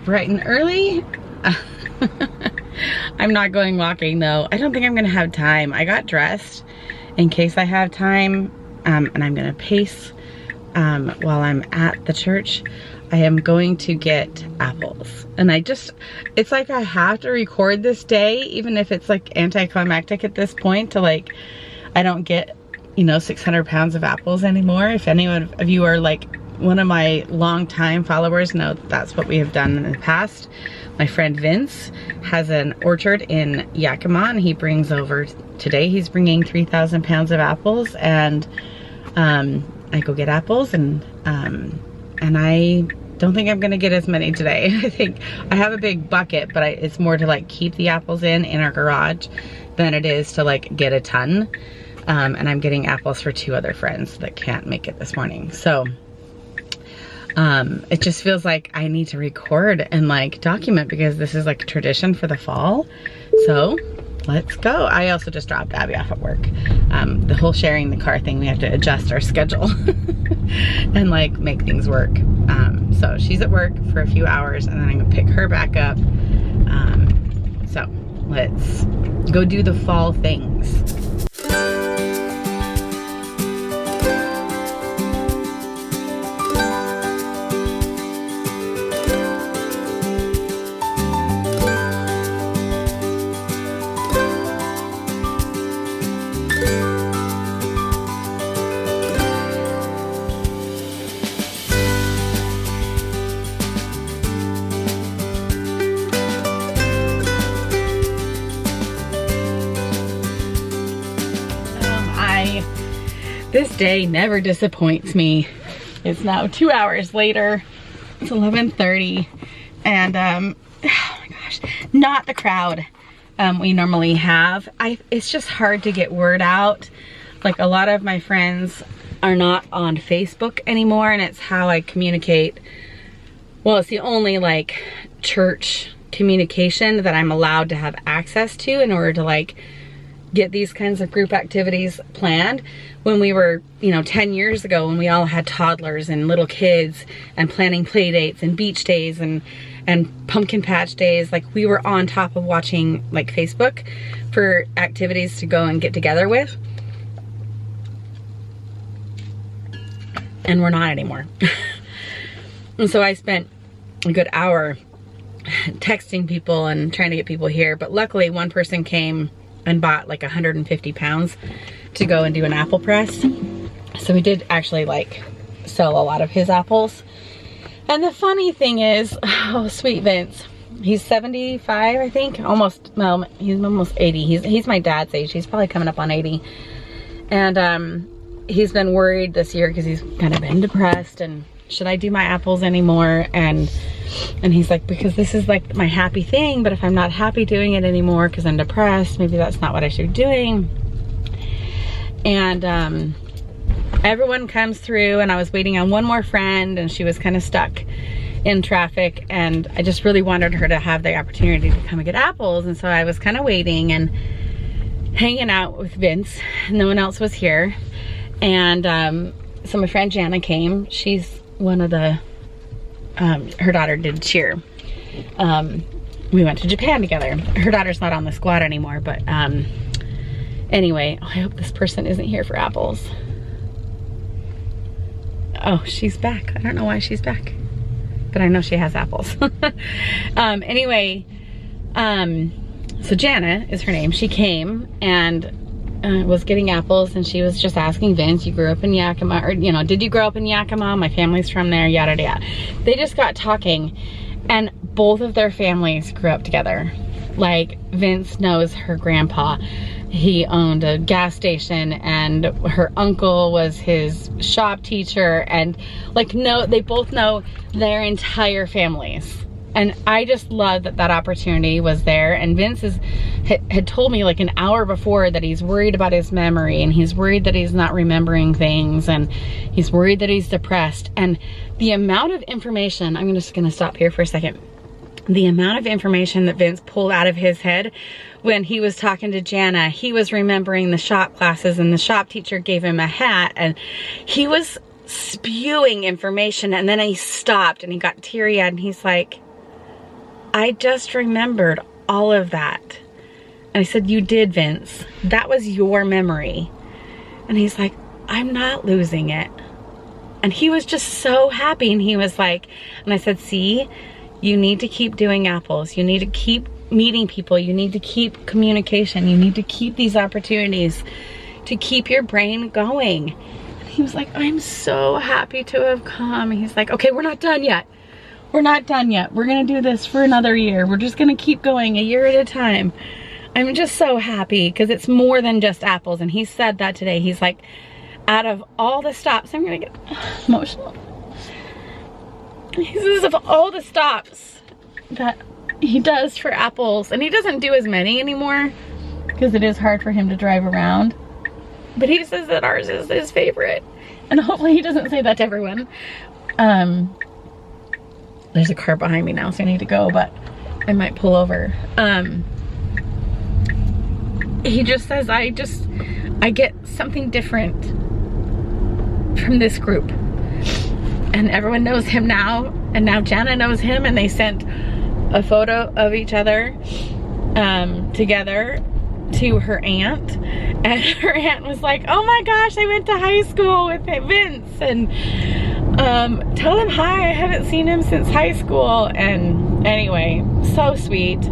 bright and early. I'm not going walking though. I don't think I'm gonna have time. I got dressed in case I have time, and I'm gonna pace while I'm at the church. I am going to get apples. And it's like I have to record this day, even if it's like anticlimactic at this point, to like, I don't get, you know, 600 pounds of apples anymore. If anyone of you are like one of my longtime followers, know that's what we have done in the past. My friend Vince has an orchard in Yakima, and he brings over, today he's bringing 3,000 pounds of apples, and I go get apples, and I don't think I'm gonna get as many today. I think I have a big bucket, but it's more to like keep the apples in our garage than it is to like get a ton. And I'm getting apples for 2 other friends that can't make it this morning. So it just feels like I need to record and like document, because this is like a tradition for the fall. So let's go. I also just dropped Abby off at work. The whole sharing the car thing, we have to adjust our schedule and like make things work. So she's at work for a few hours, and then I'm gonna pick her back up. So let's go do the fall things. This day never disappoints me. It's now 2 hours later. It's 11:30, and oh my gosh, not the crowd we normally have. It's just hard to get word out. Like, a lot of my friends are not on Facebook anymore, and it's how I communicate. Well, it's the only like church communication that I'm allowed to have access to in order to like get these kinds of group activities planned. When we were, you know, 10 years ago, when we all had toddlers and little kids and planning play dates and beach days and pumpkin patch days, like we were on top of watching like Facebook for activities to go and get together with. And we're not anymore. And so I spent a good hour texting people and trying to get people here, but luckily one person came and bought like 150 pounds to go and do an apple press. So we did actually like sell a lot of his apples. And the funny thing is, oh, sweet Vince, he's 75, I think, almost, well, he's almost 80. He's my dad's age. He's probably coming up on 80. And he's been worried this year because he's kind of been depressed, and should I do my apples anymore? And he's like, because this is like my happy thing, but if I'm not happy doing it anymore because I'm depressed, maybe that's not what I should be doing. And everyone comes through, and I was waiting on one more friend, and she was kind of stuck in traffic, and I just really wanted her to have the opportunity to come and get apples. And so I was kind of waiting and hanging out with Vince. No one else was here. And so my friend Jana came. She's one of the her daughter did cheer. We went to Japan together. Her daughter's not on the squad anymore, but anyway, I hope this person isn't here for apples. Oh, she's back. I don't know why she's back, but I know she has apples. Anyway, so Jana is her name. She came and was getting apples, and she was just asking Vince, you grew up in Yakima, or, you know, did you grow up in Yakima? My family's from there, yada yada. They just got talking, and both of their families grew up together. Like, Vince knows her grandpa. He owned a gas station, and her uncle was his shop teacher, and like, no, they both know their entire families. And I just love that that opportunity was there. And Vince had told me like an hour before that he's worried about his memory, and he's worried that he's not remembering things, and he's worried that he's depressed. And the amount of information, I'm just gonna stop here for a second. The amount of information that Vince pulled out of his head when he was talking to Jana, he was remembering the shop classes, and the shop teacher gave him a hat, and he was spewing information. And then he stopped and he got teary-eyed, and he's like, I just remembered all of that. And I said, you did, Vince. That was your memory. And he's like, I'm not losing it. And he was just so happy. And he was like, and I said, see, you need to keep doing apples. You need to keep meeting people. You need to keep communication. You need to keep these opportunities to keep your brain going. And he was like, I'm so happy to have come. And he's like, okay, we're not done yet. We're not done yet. We're gonna do this for another year. We're just gonna keep going a year at a time. I'm just so happy because it's more than just apples. And he said that today. He's like, out of all the stops, I'm gonna get emotional. He says of all the stops that he does for apples, and he doesn't do as many anymore because it is hard for him to drive around. But he says that ours is his favorite. And hopefully he doesn't say that to everyone. There's a car behind me now, so I need to go, but I might pull over. He just says, I get something different from this group. And everyone knows him now, and now Jana knows him, and they sent a photo of each other together to her aunt, and her aunt was like, oh my gosh, I went to high school with Vince, and tell him hi, I haven't seen him since high school. And anyway, so sweet.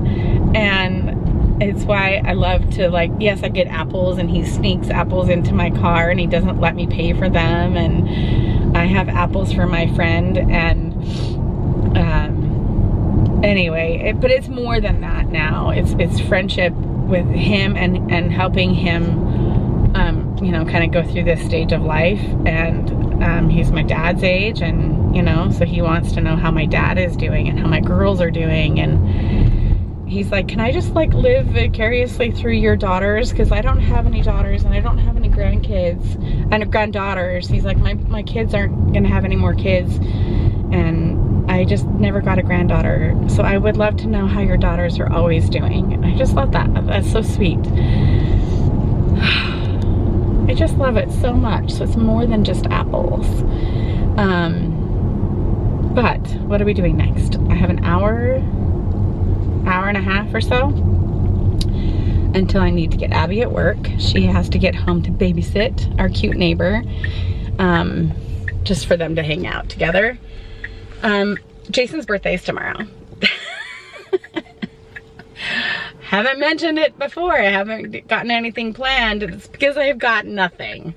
And it's why I love to, like, yes, I get apples, and he sneaks apples into my car and he doesn't let me pay for them, and I have apples for my friend. And anyway, but it's more than that now. It's friendship with him and helping him you know, kind of go through this stage of life. And he's my dad's age, and you know, so he wants to know how my dad is doing and how my girls are doing. And he's like, can I just like live vicariously through your daughters, because I don't have any daughters and I don't have any grandkids and granddaughters. He's like, my kids aren't gonna have any more kids, and I just never got a granddaughter, so I would love to know how your daughters are always doing. And I just love that. That's so sweet. I just love it so much. So it's more than just apples. But what are we doing next? I have an hour and a half or so until I need to get Abby at work. She has to get home to babysit our cute neighbor, just for them to hang out together. Jason's birthday is tomorrow. Haven't mentioned it before. I haven't gotten anything planned. It's because I've got nothing.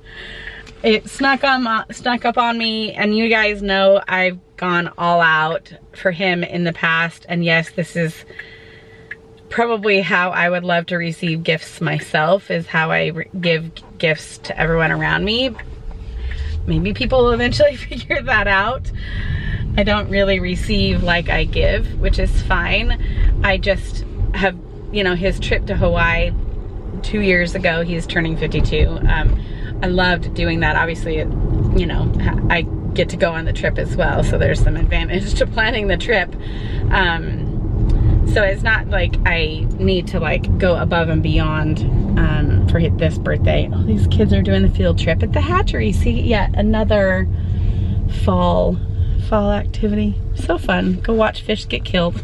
It snuck up on me, and you guys know I've gone all out for him in the past. And yes, this is probably how I would love to receive gifts myself, is how I give gifts to everyone around me. Maybe people will eventually figure that out. I don't really receive like I give, which is fine. I just have, you know, his trip to Hawaii 2 years ago, he's turning 52. I loved doing that. Obviously, you know, I get to go on the trip as well, so there's some advantage to planning the trip. So it's not like I need to like go above and beyond for this birthday. Oh, these kids are doing the field trip at the hatchery. See, yet another fall activity. So fun. Go watch fish get killed.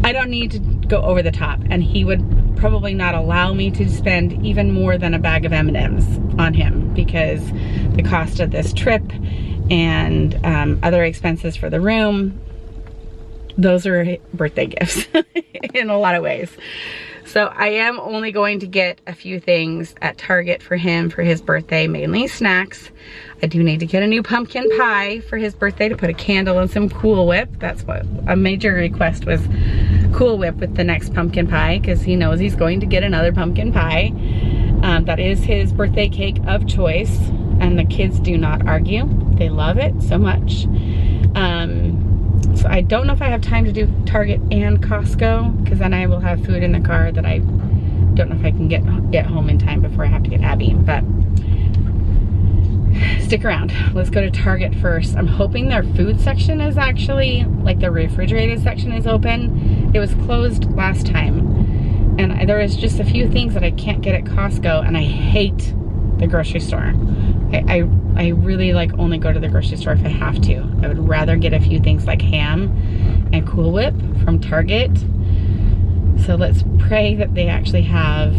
I don't need to go over the top, and he would probably not allow me to spend even more than a bag of M&Ms on him, because the cost of this trip and other expenses for the room, those are birthday gifts in a lot of ways. So I am only going to get a few things at Target for him for his birthday, mainly snacks. I do need to get a new pumpkin pie for his birthday to put a candle and some Cool Whip. That's what a major request was, Cool Whip with the next pumpkin pie, because he knows he's going to get another pumpkin pie. That is his birthday cake of choice, and the kids do not argue. They love it so much. So I don't know if I have time to do Target and Costco, because then I will have food in the car that I don't know if I can get home in time before I have to get Abby. But stick around. Let's go to Target first. I'm hoping their food section is actually, like the refrigerated section is open. It was closed last time, and there was just a few things that I can't get at Costco, and I hate the grocery store. I really like only go to the grocery store if I have to. I would rather get a few things like ham and Cool Whip from Target. So let's pray that they actually have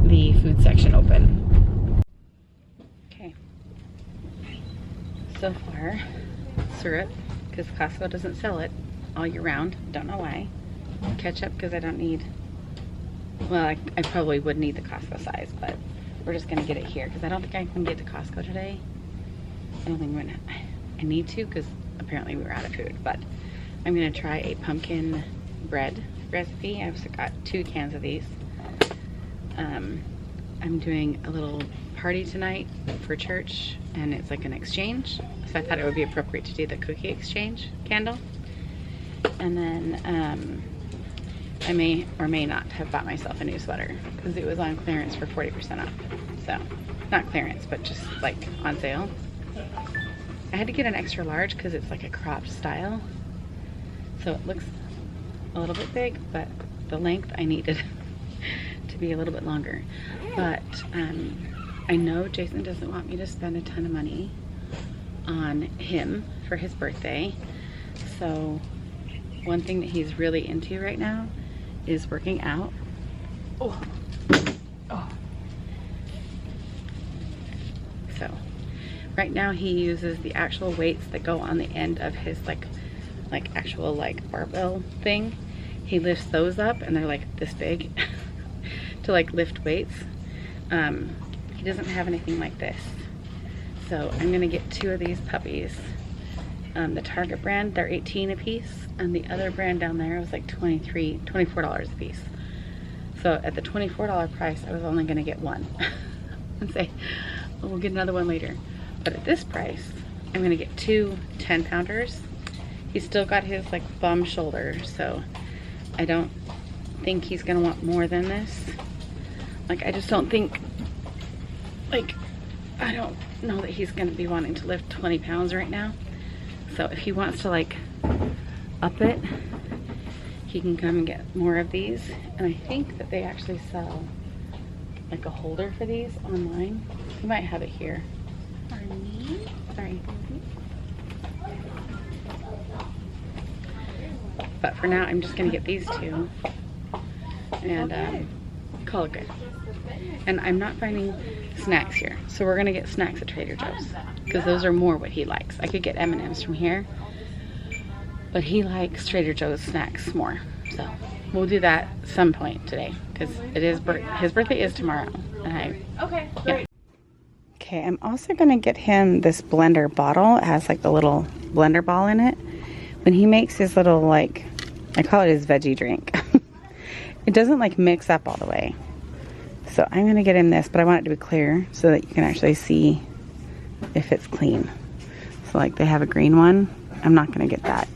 the food section open. Okay. So far, syrup, because Costco doesn't sell it all year round. Don't know why. Ketchup, because I don't need, well, I probably would need the Costco size, but we're just gonna get it here because I don't think I can get to Costco today. I don't think I need to because apparently we were out of food, but I'm gonna try a pumpkin bread recipe. I've got 2 cans of these. I'm doing a little party tonight for church and it's like an exchange. So I thought it would be appropriate to do the cookie exchange candle. And then I may or may not have bought myself a new sweater because it was on clearance for 40% off. So, not clearance, but just like on sale. I had to get an extra large because it's like a cropped style. So it looks a little bit big, but the length I needed to be a little bit longer. But I know Jason doesn't want me to spend a ton of money on him for his birthday. So one thing that he's really into right now is working out. Oh. So right now he uses the actual weights that go on the end of his like actual like barbell thing. He lifts those up and they're like this big to like lift weights. He doesn't have anything like this. So I'm gonna get 2 of these puppies. The Target brand, they're $18 a piece, and the other brand down there was like $24 a piece. So at the $24 price, I was only gonna get 1 and say, well, we'll get another one later. But at this price, I'm gonna get 2 10-pounders. He's still got his like bum shoulder, so I don't think he's gonna want more than this. Like, I just don't think, like, I don't know that he's gonna be wanting to lift 20 pounds right now. So if he wants to like up it, he can come and get more of these. And I think that they actually sell like a holder for these online. You might have it here. Sorry. But for now, I'm just gonna get these 2 and call it good. And I'm not finding snacks here, so we're gonna get snacks at Trader Joe's because those are more what he likes. I could get M&Ms from here, but he likes Trader Joe's snacks more. So we'll do that some point today because it is his birthday is tomorrow. And Okay, I'm also gonna get him this blender bottle. It has like the little blender ball in it. When he makes his little, like, I call it his veggie drink. It doesn't like mix up all the way. So I'm gonna get him this, but I want it to be clear so that you can actually see if it's clean. So like they have a green one. I'm not gonna get that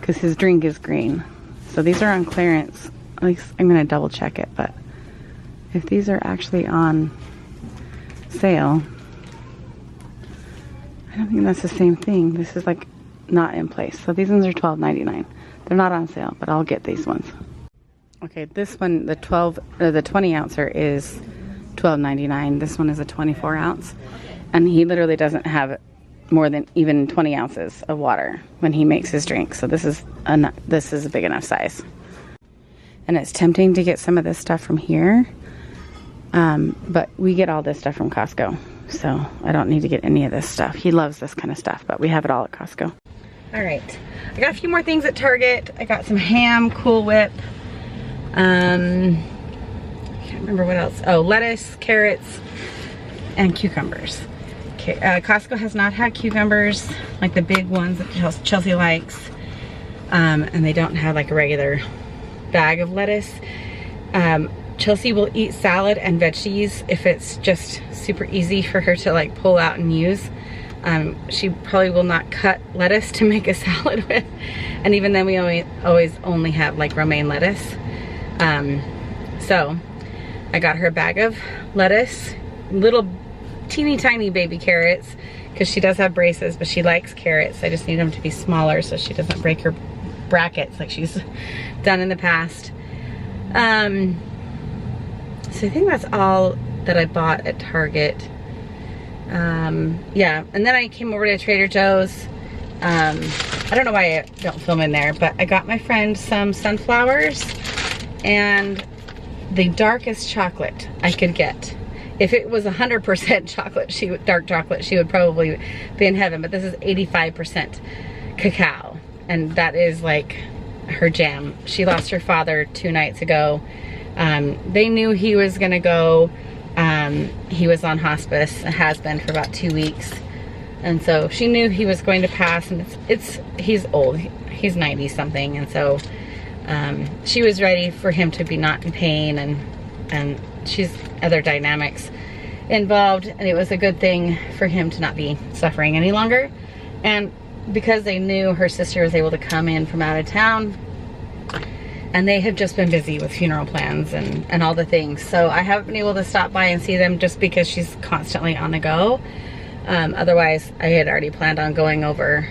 because his drink is green. So these are on clearance. At least I'm gonna double check it, but if these are actually on sale, I don't think that's the same thing. This is like not in place. So these ones are $12.99. They're not on sale, but I'll get these ones. Okay, this one, the 20 ouncer is $12.99. This one is a 24 ounce. And he literally doesn't have more than even 20 ounces of water when he makes his drink. So this is a big enough size. And it's tempting to get some of this stuff from here. But we get all this stuff from Costco. So I don't need to get any of this stuff. He loves this kind of stuff, but we have it all at Costco. All right, I got a few more things at Target. I got some ham, Cool Whip. I can't remember what else. Oh, lettuce, carrots, and cucumbers. Okay, Costco has not had cucumbers, like the big ones that Chelsea likes. And they don't have like a regular bag of lettuce. Chelsea will eat salad and veggies if it's just super easy for her to like pull out and use. She probably will not cut lettuce to make a salad with. And even then we always only have like romaine lettuce. So I got her a bag of lettuce, little teeny tiny baby carrots, because she does have braces, but she likes carrots. I just need them to be smaller so she doesn't break her brackets like she's done in the past. So I think that's all that I bought at Target. Yeah, and then I came over to Trader Joe's. I don't know why I don't film in there, but I got my friend some sunflowers and the darkest chocolate I could get. If it was 100% chocolate, dark chocolate, she would probably be in heaven, but this is 85% cacao, and that is like her jam. She lost her father 2 nights ago. They knew he was gonna go. He was on hospice, has been for about 2 weeks. And so she knew he was going to pass, and he's old, he's 90 something. And so, she was ready for him to be not in pain, and she's other dynamics involved, and it was a good thing for him to not be suffering any longer. And because they knew her sister was able to come in from out of town, and they have just been busy with funeral plans and all the things. So I haven't been able to stop by and see them just because she's constantly on the go. Otherwise, I had already planned on going over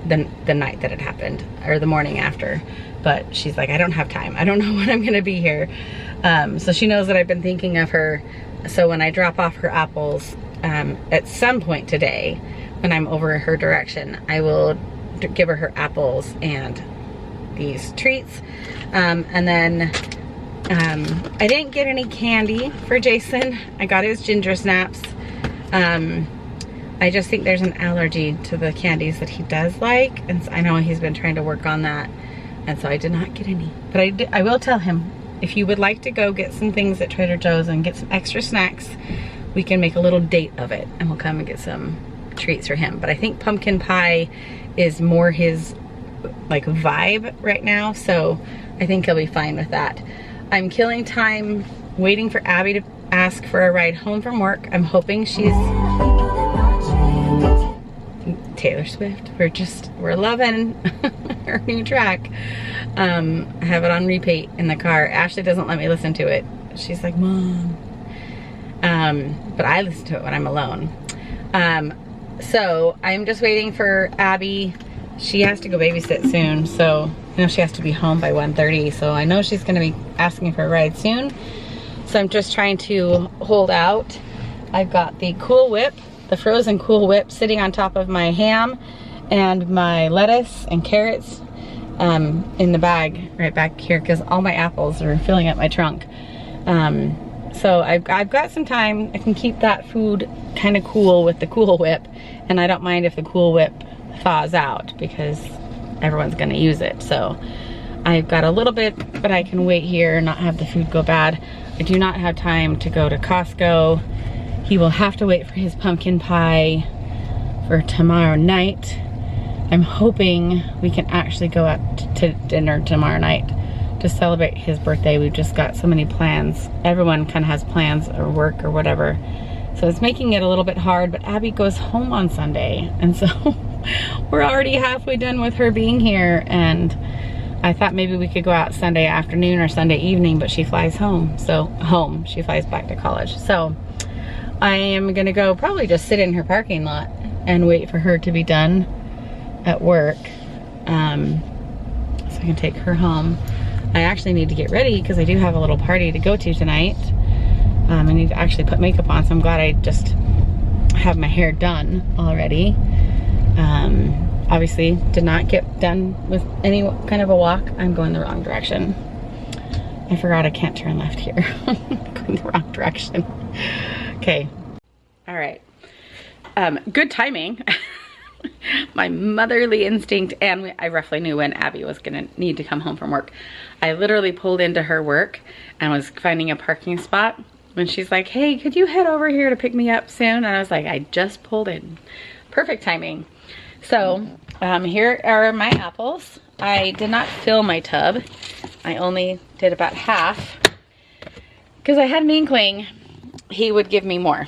the night that it happened, or the morning after. But she's like, I don't have time. I don't know when I'm gonna be here. So she knows that I've been thinking of her. So when I drop off her apples, at some point today, when I'm over her direction, I will give her her apples and these treats. And then I didn't get any candy for Jason. I got his ginger snaps. I just think there's an allergy to the candies that he does like, and so I know he's been trying to work on that, and so I did not get any. But I will tell him, if you would like to go get some things at Trader Joe's and get some extra snacks, we can make a little date of it, and we'll come and get some treats for him. But I think pumpkin pie is more his like vibe right now, so I think he'll be fine with that. I'm killing time waiting for Abby to ask for a ride home from work. I'm hoping she's Taylor Swift. We're loving her new track. I have it on repeat in the car. Ashley doesn't let me listen to it. She's like, Mom. But I listen to it when I'm alone. So I'm just waiting for Abby. She has to go babysit soon, so you know she has to be home by 1:30. So I know she's gonna be asking for a ride soon. So I'm just trying to hold out. I've got the Cool Whip, the frozen Cool Whip, sitting on top of my ham and my lettuce and carrots in the bag right back here, because all my apples are filling up my trunk. So I've got some time. I can keep that food kind of cool with the Cool Whip, and I don't mind if the Cool Whip thaws out because everyone's gonna use it. So I've got a little bit, but I can wait here and not have the food go bad. I do not have time to go to Costco. He will have to wait for his pumpkin pie for tomorrow night. I'm hoping we can actually go out to dinner tomorrow night to celebrate his birthday. We've just got so many plans. Everyone kind of has plans or work or whatever. So it's making it a little bit hard, but Abby goes home on Sunday. And so we're already halfway done with her being here. And I thought maybe we could go out Sunday afternoon or Sunday evening, but she flies home. So she flies back to college. So I am gonna go probably just sit in her parking lot and wait for her to be done at work. So I can take her home. I actually need to get ready because I do have a little party to go to tonight. I need to actually put makeup on, so I'm glad I just have my hair done already. Obviously did not get done with any kind of a walk. I'm going the wrong direction. I forgot I can't turn left here. Going the wrong direction. Okay. All right. Good timing. My motherly instinct, and I roughly knew when Abby was gonna need to come home from work. I literally pulled into her work and was finding a parking spot when she's like, hey, could you head over here to pick me up soon? And I was like, I just pulled in. Perfect timing. So here are my apples. I did not fill my tub. I only did about half because I had an inkling he would give me more.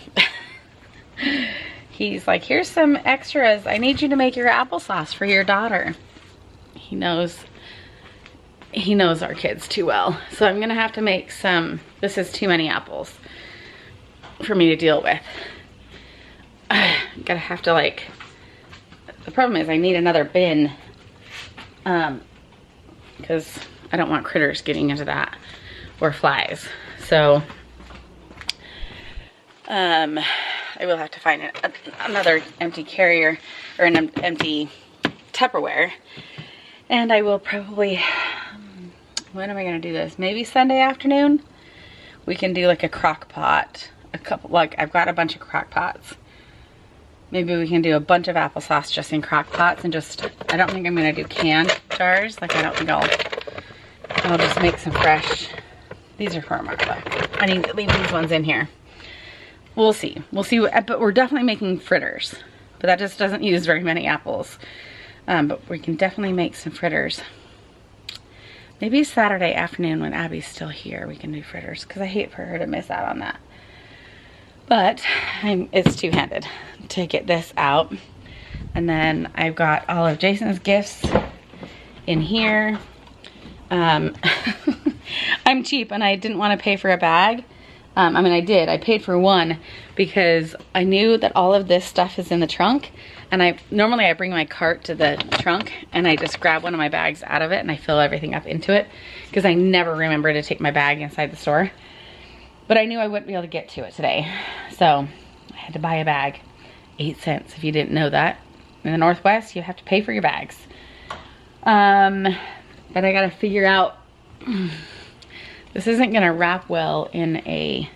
He's like, here's some extras. I need you to make your applesauce for your daughter. He knows our kids too well. So I'm gonna have to make some. This is too many apples for me to deal with. Gotta have to like, the problem is I need another bin because I don't want critters getting into that or flies. So I I will have to find another empty carrier or an empty Tupperware. And I will probably, when am I gonna do this? Maybe Sunday afternoon? We can do like a crock pot. Like I've got a bunch of crock pots. Maybe we can do a bunch of applesauce just in crock pots and just, I don't think I'm gonna do canned jars. Like I don't think I'll just make some fresh. These are for Martha. I need to leave these ones in here. We'll see. We'll see, but we're definitely making fritters. But that just doesn't use very many apples. But we can definitely make some fritters. Maybe Saturday afternoon when Abby's still here, we can do fritters. Because I hate for her to miss out on that. But it's two-handed to get this out. And then I've got all of Jason's gifts in here. I'm cheap and I didn't want to pay for a bag. I mean, I did. I paid for one because I knew that all of this stuff is in the trunk. And normally I bring my cart to the trunk and I just grab one of my bags out of it and I fill everything up into it because I never remember to take my bag inside the store. But I knew I wouldn't be able to get to it today. So I had to buy a bag. 8 cents if you didn't know that. In the Northwest, you have to pay for your bags. But I gotta figure out, this isn't gonna wrap well in a,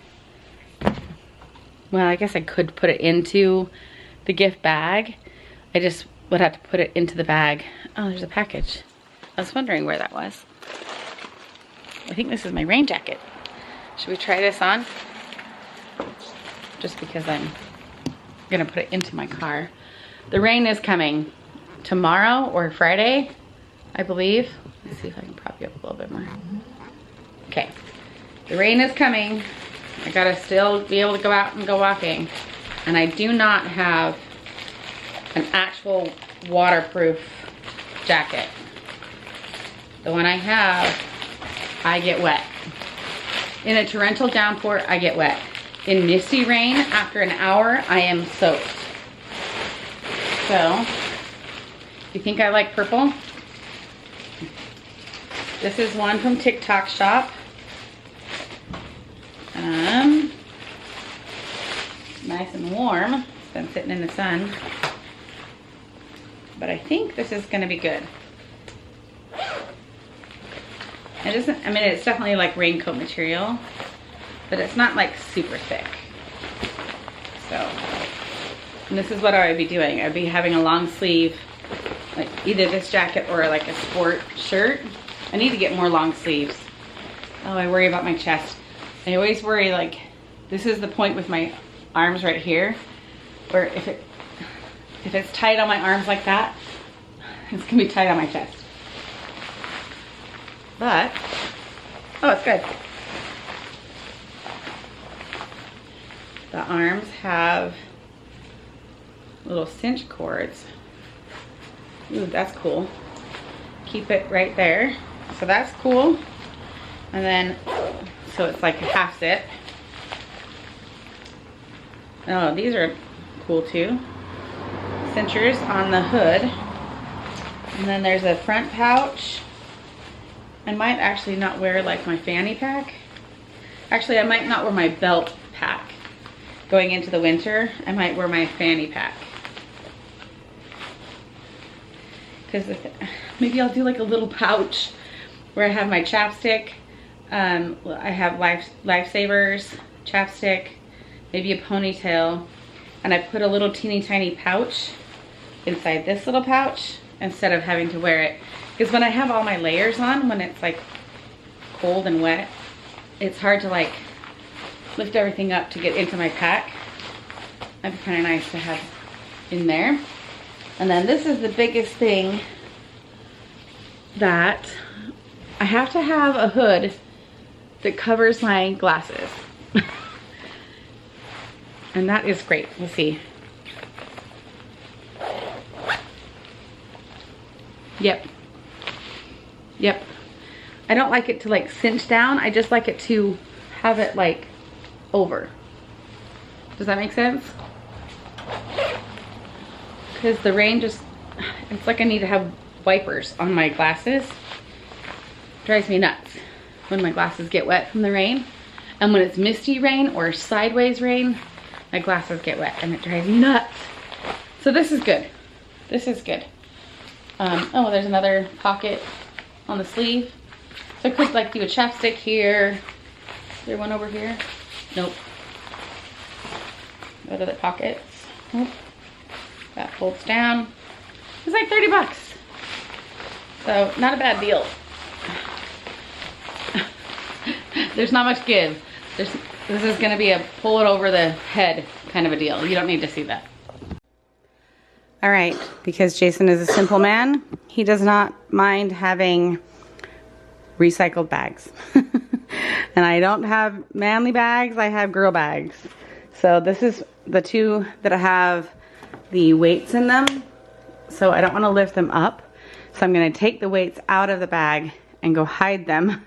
well, I guess I could put it into the gift bag. I just would have to put it into the bag. Oh, there's a package. I was wondering where that was. I think this is my rain jacket. Should we try this on? Just because I'm gonna put it into my car. The rain is coming tomorrow or Friday, I believe. Let's see if I can prop you up a little bit more. Okay, the rain is coming. I gotta still be able to go out and go walking. And I do not have an actual waterproof jacket. The one I have, I get wet. In a torrential downpour, I get wet. In misty rain, after an hour, I am soaked. So, you think I like purple? This is one from TikTok Shop. Nice and warm. It's been sitting in the sun. But I think this is gonna be good. It isn't, I mean, it's definitely like raincoat material, but it's not like super thick. So, and this is what I would be doing. I'd be having a long sleeve, like either this jacket or like a sport shirt. I need to get more long sleeves. Oh, I worry about my chest. I always worry, like, this is the point with my arms right here, where if it's tight on my arms like that, it's gonna be tight on my chest. But, oh, it's good. The arms have little cinch cords. Ooh, that's cool. Keep it right there. So that's cool. And then, so it's like a half zip. Oh, these are cool too. Cinchers on the hood. And then there's a front pouch. I might actually not wear like my fanny pack. Actually, I might not wear my belt pack. Going into the winter, I might wear my fanny pack. Because maybe I'll do like a little pouch where I have my chapstick. I have Lifesavers, chapstick, maybe a ponytail. And I put a little teeny tiny pouch inside this little pouch instead of having to wear it. Because when I have all my layers on, when it's like cold and wet, it's hard to like lift everything up to get into my pack. That'd be kind of nice to have in there. And then this is the biggest thing, that I have to have a hood that covers my glasses. And that is great. Let's see. Yep. Yep. I don't like it to like cinch down. I just like it to have it like over. Does that make sense? Because the rain just, it's like I need to have wipers on my glasses. Drives me nuts when my glasses get wet from the rain. And when it's misty rain or sideways rain, my glasses get wet and it drives me nuts. So this is good. This is good. Oh, there's another pocket on the sleeve. So I could like do a chapstick here. Is there one over here? Nope. What other pockets? Nope. That folds down. It's like 30 bucks. So not a bad deal. There's not much give. This is gonna be a pull it over the head kind of a deal. You don't need to see that. All right, because Jason is a simple man, he does not mind having recycled bags. And I don't have manly bags, I have girl bags. So this is the two that have the weights in them. So I don't want to lift them up. So I'm going to take the weights out of the bag and go hide them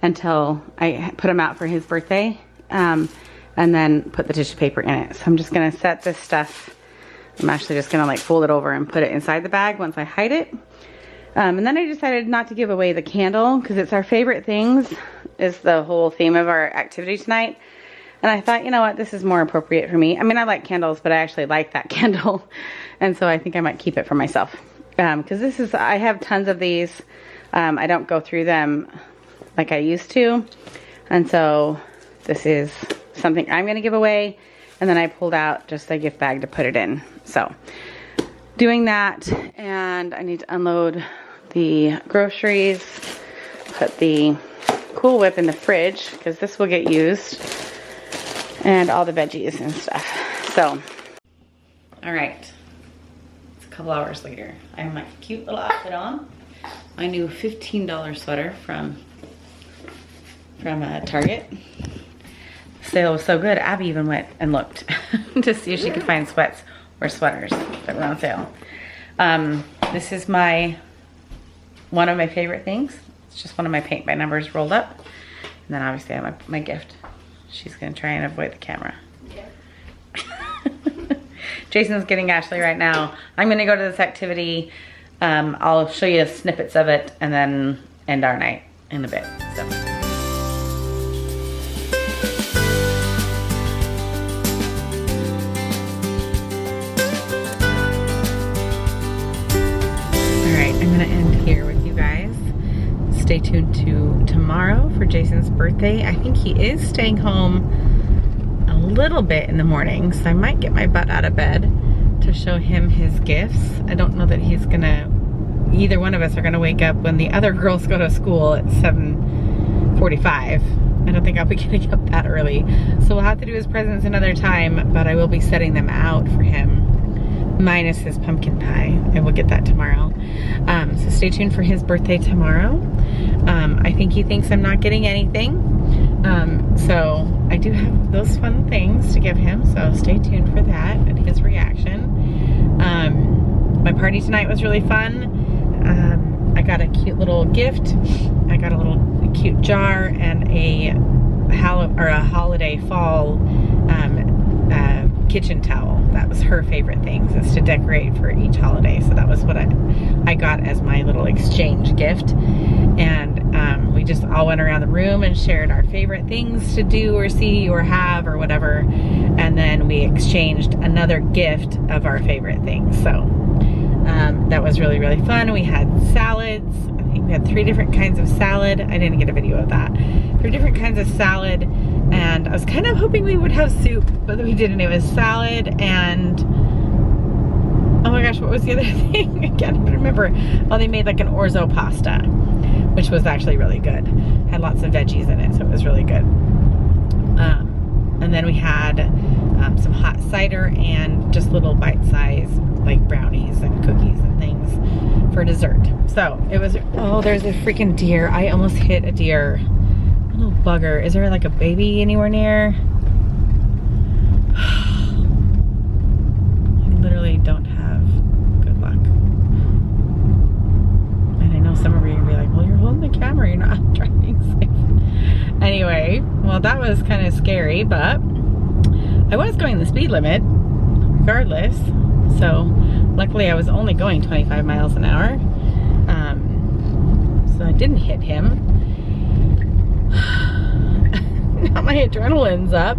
until I put them out for his birthday. And then put the tissue paper in it. So I'm just going to set this stuff. I'm actually just going to like fold it over and put it inside the bag once I hide it. And then I decided not to give away the candle because it's our favorite things is the whole theme of our activity tonight. And I thought, you know what, this is more appropriate for me. I mean, I like candles, but I actually like that candle. And so I think I might keep it for myself. Because this is, I have tons of these. I don't go through them like I used to. And so this is something I'm going to give away. And then I pulled out just a gift bag to put it in. So doing that, and I need to unload the groceries, put the Cool Whip in the fridge because this will get used, and all the veggies and stuff. So, all right, it's a couple hours later. I have my cute little outfit on, my new $15 sweater from Target. The sale was so good, Abby even went and looked to see if she could find sweats or sweaters that were on sale. This is one of my favorite things. It's just one of my paint by numbers rolled up. And then obviously I have my gift. She's gonna try and avoid the camera. Yeah. Jason's getting Ashley right now. I'm gonna go to this activity. I'll show you snippets of it and then end our night in a bit. So. I'm gonna end here with you guys. Stay tuned to tomorrow for Jason's birthday. I think he is staying home a little bit in the morning, so I might get my butt out of bed to show him his gifts. I don't know that he's gonna, either one of us are gonna wake up when the other girls go to school at 7:45. I don't think I'll be getting up that early. So we'll have to do his presents another time, but I will be setting them out for him. Minus his pumpkin pie. I will get that tomorrow. So stay tuned for his birthday tomorrow. I think he thinks I'm not getting anything. So I do have those fun things to give him. So stay tuned for that and his reaction. My party tonight was really fun. I got a cute little gift. I got a little cute jar and a holiday fall kitchen towel. That was her favorite things, is to decorate for each holiday. So that was what I got as my little exchange gift. And we just all went around the room and shared our favorite things to do or see or have or whatever. And then we exchanged another gift of our favorite things. So that was really, really fun. We had salads. I think we had 3 different kinds of salad. I didn't get a video of that. 3 different kinds of salad. And I was kind of hoping we would have soup, but we didn't. It was salad and, oh my gosh, what was the other thing? I can't even remember. Oh, they made like an orzo pasta, which was actually really good. Had lots of veggies in it, so it was really good. And then we had some hot cider and just little bite-sized like brownies and cookies and things for dessert. So it was, oh, there's a freaking deer. I almost hit a deer. Little bugger. Is there like a baby anywhere near? I literally don't have good luck. And I know some of you are gonna be like, well, you're holding the camera, you're not driving safe. Anyway, well, that was kind of scary, but I was going the speed limit regardless. So luckily I was only going 25 miles an hour. So I didn't hit him. Now my adrenaline's up.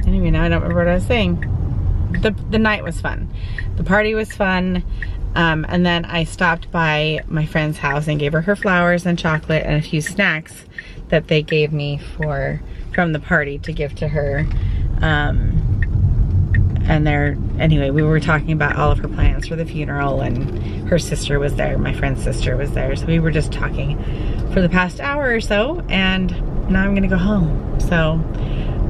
anyway, now I don't remember what I was saying. The night was fun. The party was fun. And then I stopped by my friend's house and gave her flowers and chocolate and a few snacks that they gave me from the party to give to her. Anyway, we were talking about all of her plans for the funeral, and her sister was there, my friend's sister was there. So we were just talking for the past hour or so, and now I'm gonna go home. So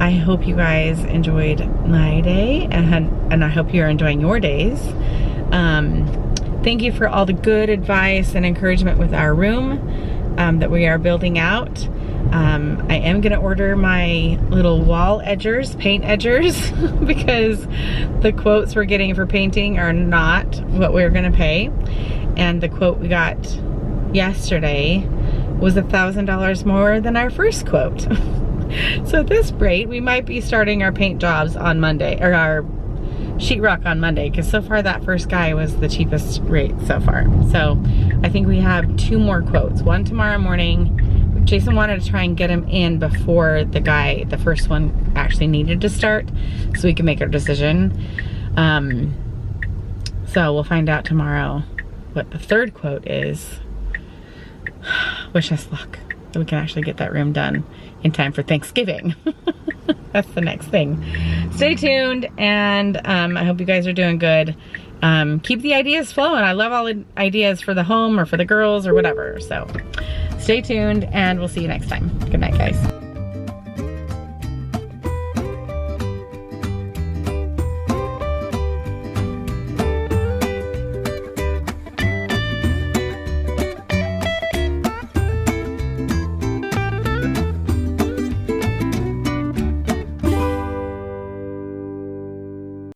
I hope you guys enjoyed my day, and I hope you're enjoying your days. Thank you for all the good advice and encouragement with our room that we are building out. I am gonna order my little wall edgers, paint edgers, because the quotes we're getting for painting are not what we're gonna pay. And the quote we got yesterday was $1,000 more than our first quote. So at this rate, we might be starting our paint jobs on Monday, or our sheetrock on Monday, because so far that first guy was the cheapest rate so far. So I think we have 2 more quotes, one tomorrow morning. Jason wanted to try and get him in before the first one actually needed to start, so we can make our decision. So we'll find out tomorrow what the third quote is. Wish us luck that we can actually get that room done in time for Thanksgiving. That's the next thing. Stay tuned, and I hope you guys are doing good. Keep the ideas flowing. I love all the ideas for the home or for the girls or whatever. So stay tuned, and we'll see you next time. Good night, guys.